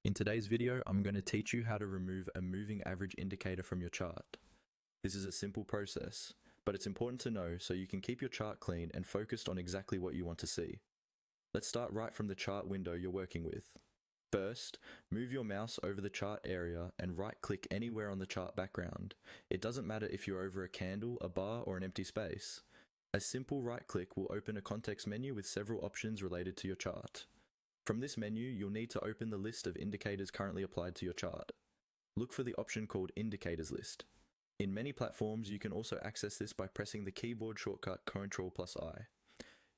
In today's video, I'm going to teach you how to remove a moving average indicator from your chart. This is a simple process, but it's important to know so you can keep your chart clean and focused on exactly what you want to see. Let's start right from the chart window you're working with. First, move your mouse over the chart area and right-click anywhere on the chart background. It doesn't matter if you're over a candle, a bar, or an empty space. A simple right-click will open a context menu with several options related to your chart. From this menu, you'll need to open the list of indicators currently applied to your chart. Look for the option called Indicators List. In many platforms, you can also access this by pressing the keyboard shortcut Ctrl+I.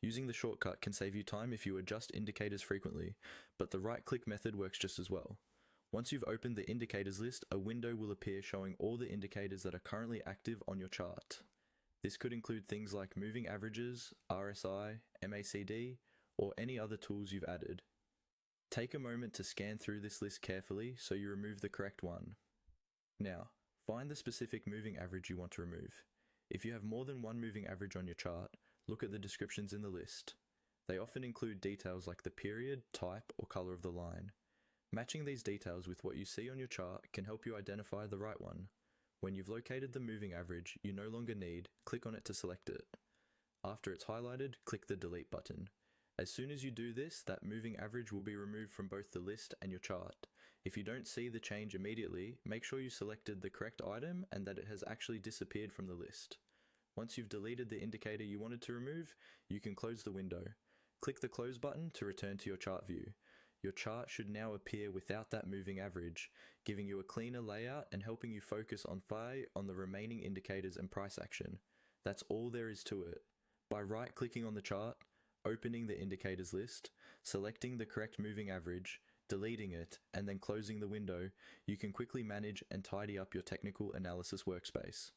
Using the shortcut can save you time if you adjust indicators frequently, but the right-click method works just as well. Once you've opened the indicators list, a window will appear showing all the indicators that are currently active on your chart. This could include things like moving averages, RSI, MACD, or any other tools you've added. Take a moment to scan through this list carefully so you remove the correct one. Now, find the specific moving average you want to remove. If you have more than one moving average on your chart, look at the descriptions in the list. They often include details like the period, type, or color of the line. Matching these details with what you see on your chart can help you identify the right one. When you've located the moving average you no longer need, click on it to select it. After it's highlighted, click the delete button. As soon as you do this, that moving average will be removed from both the list and your chart. If you don't see the change immediately, make sure you selected the correct item and that it has actually disappeared from the list. Once you've deleted the indicator you wanted to remove, you can close the window. Click the close button to return to your chart view. Your chart should now appear without that moving average, giving you a cleaner layout and helping you focus on the remaining indicators and price action. That's all there is to it. By right-clicking on the chart, opening the indicators list, selecting the correct moving average, deleting it, and then closing the window, you can quickly manage and tidy up your technical analysis workspace.